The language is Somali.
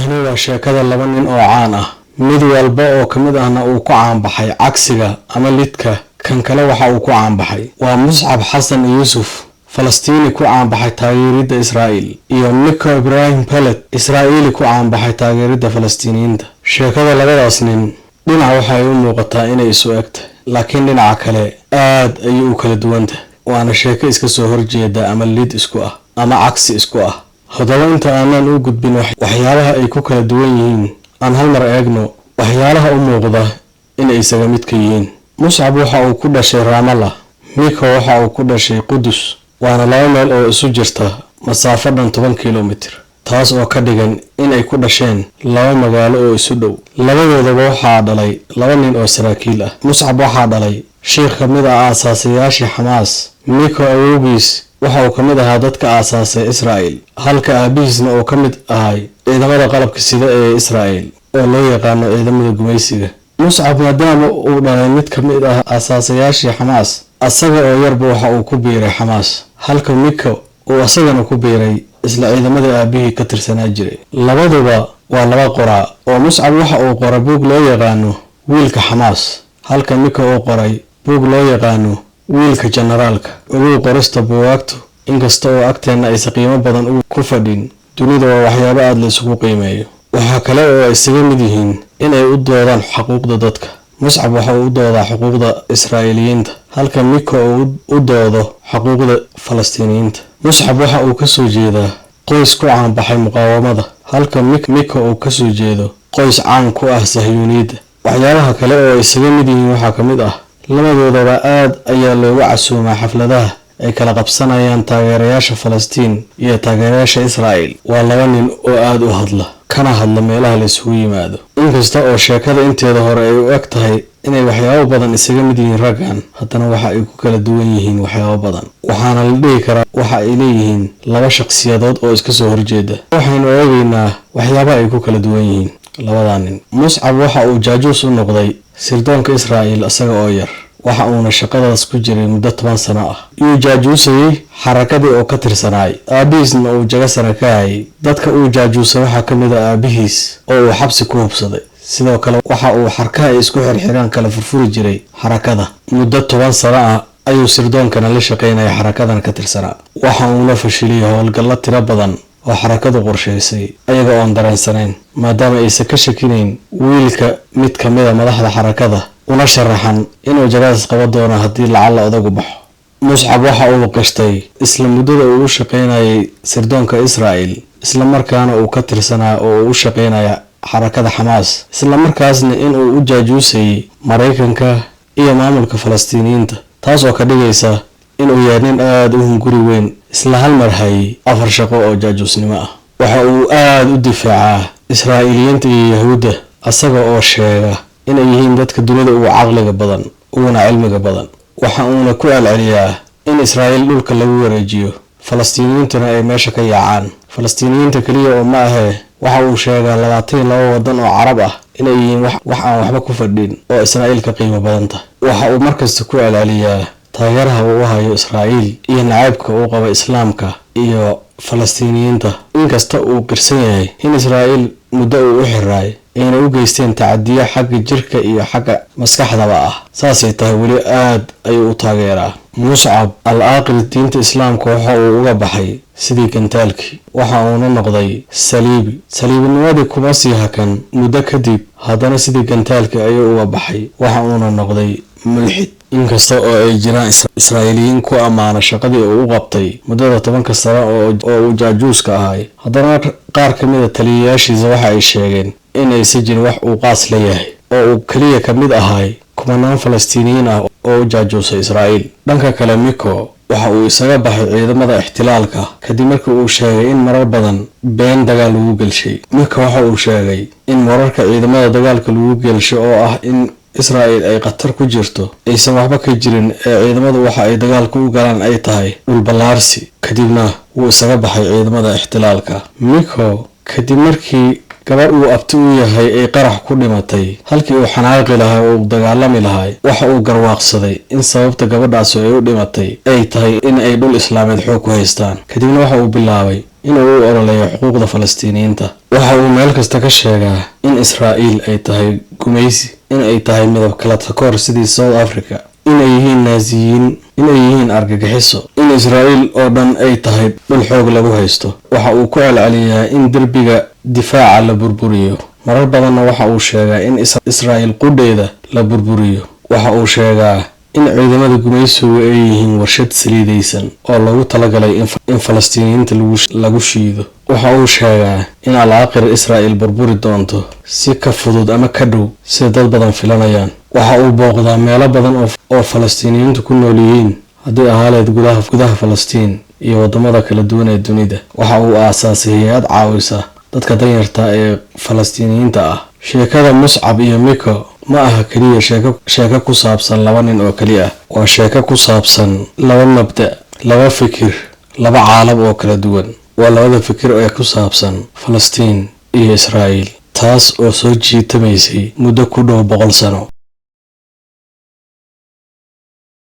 tani waa sheekada laba nin oo caan ah mid walba oo kamid ahna uu ku caan baxay cagsiga ama lidka kan kale waxa uu ku caan baxay waa Muscab Xasan Yuusuf Falastiini ku caan baxay taageerida Israa'iil iyo Nico Ibrahim Pellet Israa'iili ku caan baxay taageerida Falastiiniyiinta sheekada labadaas nin dhinac waxay u muuqataa inay isu egtahay laakiin dhinaca kale aad ay u kala duwan tahay waana sheeko iska soo horjeeda ama lid isku ah ama cagsi isku ah haddaba inta aanan u gudbin waxyaalaha ay ku kala duwan yihiin aan hal mar eegno waxyaalaha u muuqda in ay isaga mid ka yihiin Muscab waxa uu ku dhashay Ramallah Nico waxa uu ku dhashay Qudus waana laba meel oo isu jirta masaafo dhan 10 kiiloomitir taas oo ka dhigan in ay ku dhasheen laba magaalo oo isu dhow labadoodaba waxaa dhalay laba nin oo saraakiil ah Muscab waxaa dhalay sheekh kamid ah aasaasiyaashii Xamaas Nico awowgiis waxa uu kamid ahaa dadka aasaasay Israa'iil halka aabihiisna uu kamid ahay ciidamada qalabka sida ee Israa'iil oo loo yaqaan ciidamada gumaysiga Muscab maadaama uu dhalay mid kamid ah aasaasiyaashii Xamaas asaga oo yarba waxa uu ku biiray Xamaas halka Nico uu asagana ku biiray isla ciidamada aabihii ka tirsanaa jiray labaduba waa laba qoraa oo Muscab waxa uu qoray buug loo yaqaano wiilka Xamaas halka Nico uu qoray buug loo yaqaano wiilka generaalka ugu qorista buugaagtu inkasta oo agteena ay qiimo badan ku fadhin dunida waa waxyaabo aad la isugu qiimeeyo waxa kale oo ay isaga mid yihiin in ay u doodaan xuquuqda dadka Muscab waxa uu u doodaa xuquuqda Israa'iiliyiinta halka Nico uu u doodo xuquuqda Falastiiniyiinta Muscab waxa uu ka soo jeedaa qoys ku caan baxay muqaawamada halka Nico uu ka soo jeedo qoys caan ku ah Sahyuuniyadda waxyaalaha kale oo isaga mid yihiin waxa kamid ah labadoodaba aad ayaa looga casuumaa xafladaha ay kala qabsanayaan taageerayaasha Falastiin iyo taageerayaasha Israa'iil waa laba nin oo aad u hadla kana hadla meelaha la isugu yimaado inkasta oo sheekada inteeda hore ay u eg tahay inay waxyaabo badan isaga mid yihiin raggan haddana waxa ay ku kala duwan yihiin waxyaabo badan waxaana la dhihi karaa waxa ay leeyihiin laba shakhsiyadood oo iska soo horjeeda waxaynu eegaynaa waxyaabaha ay ku kala duwan yihiin labadan nin Muscab waxa uu jaajuus u noqday sirdoonka Israa'iil asaga oo yar waxa uuna shaqadaas ku jiray muddo 10 sano ah uu jaajuusay xarakadii oo ka tirsanay aabihiisna uu jaga sano ka hayay dadka uu jaajuusay waxa kamid ah aabihiis oo uu xabsi ku hubsaday sidoo kale waxa uu xarkaha isku xirxiraan kala furfuri jiray xarakada muddo 10 sano ah ayuu sirdoonkana la shaqeynayay xarakadan ka tirsanaa waxa uu la fashiliyay howlgallo tiro badan oo xarakadu qorshaysay ayaga oo dareensanayn maadaama aysan ka shakinayn wiilka mid kamid ah madaxda xarakada una sharaxan inuu jagaas qaba doono haddii lacala odagu baxo Muscab waxa uu qashtay isla muddada uu u shaqeynayay sirdoonka Israa'iil isla markaana uu ka tirsanaa oo uu u shaqeynaya xarakada Xamaas isla markaasna inuu u jaajuusay Mareykanka iyo maamulka Falastiiniyiinta taas oo ka dhigaysa inuu yahay nin aad u hunguri weyn isla hal mar hayay 4 shaqo oo jaajuusnimo ah waxa uu aad u difaacaa Israa'iiliyiinta iyo Yahuudda asaga oo sheega inay yihiin dadka dunida ugu caqliga badan uguna cilmiga badan waxa uuna ku celceliyaa in Israa'iil dhulka lagu wareejiyo Falastiiniyiintuna ay meesha ka yaacaan Falastiiniyiinta kaliya oo ma aha waxa uu sheegaa 22 wadan oo Carab ah inay yihiin wax aan waxba ku fadhin oo Israa'iil ka qiimo badan tahay waxa uu markasta ku celceliyaa taageeraha uu hayo Israa'iil iyo nacaybka uu qabo Islaamka iyo Falastiiniyiinta inkasta uu qirsan yahay in Israa'iil muddo u xiray inay u geysteen tacadiyo xagga jirka iyo xagga maskaxdaba ah saasay tahay wali aad ay u taageeraa Muscab al-Aqil diinta Islaamka waxa uu uga baxay sidii gantaalkii waxa uu noqday saliibnimadii kuma sii hakan muddo kadib haddana sidii gantaalkii ayuu uga baxay waxa uu noqday mulxid inkasta oo ay jiraan Israa'iiliyiin ku amaana shaqadii uu u qabtay muddada 10 sano oo uu jaajuuska ahay haddana qaar kamid ah taliyayaashiisa waxa ay sheegeen in ay si jir wax uu qaas leeyahay oo uu kaliya kamid ahay kumanaan Falastiiniyiin ah oo jaajuusay Israa'iil dhanka kale Nico waxa uu isaga baxay ciidamada ixtilaalka kadib markii uu sheegay in marar badan been dagaal lagu galshay Nico waxa uu sheegay in mararka ciidamada dagaalka lagu galshay oo ah in Israa'iil ay qatar ku jirto aysan waxba ka jirin ciidamadu waxa ay dagaalku u galaan ay tahay dhul balaarsi kadibna uu isaga baxay ciidamada ixtilaalka Nico kadib markii gabar uu abti u yahay ay qarax ku dhimatay halkii uu xanaaqi lahaa oo dagaalami lahaa waxa uu garwaaqsaday in sababta gabadhaas ay u dhimatay ay tahay in ay dhul islaameed xoog ku haystaan kadibna waxa uu bilaabay inuu u ololeeyo xuquuqda Falastiiniyiinta. Waxa uu meel kasta ka sheegaa in Israa'iil ay tahay gumaysi, in ay tahay midab kala takoor sidii South Africa, inay yihiin Naasiyiin, inay yihiin argagixiso, in Israa'iil oo dhan ay tahay dhul xoog lagu haysto. Waxa uu ku celceliyaa in derbiga difaaca la burburiyo. Marar badanna waxa uu sheegaa in Israa'iil qudheeda la burburiyo. Waxa uu sheegaa in ciidamada gumaysigu ay yihiin warshad saliidaysan oo loogu talagalay in Falastiiniyiinta lagu shiido. Waxa uu sheegaa in al-aakhir Israa'iil burburi doonto si ka fudud ama ka dhow sida dad badan filanayaan. Waxa uu booqdaa meelo badan oo Falastiiniyiintu ku nool yihiin, haddii ahaaleed gudaha Falastiin iyo wadamada kala duwan ee dunida. Waxa uu aasaasay hay'ad caawisa dadka danyarta ee Falastiiniyiinta ah. Sheekada Muscab iyo Miko ma aha kaliya sheeko ku saabsan laba nin oo kaliya ah. Waa sheeko ku saabsan laba mabda', laba fikir, laba caalam oo kala duwan. Waa labada fikir ee ku saabsan Falastiin iyo Israa'iil, taas oo soo jiitamaysay muddo ku dhow 100 sano.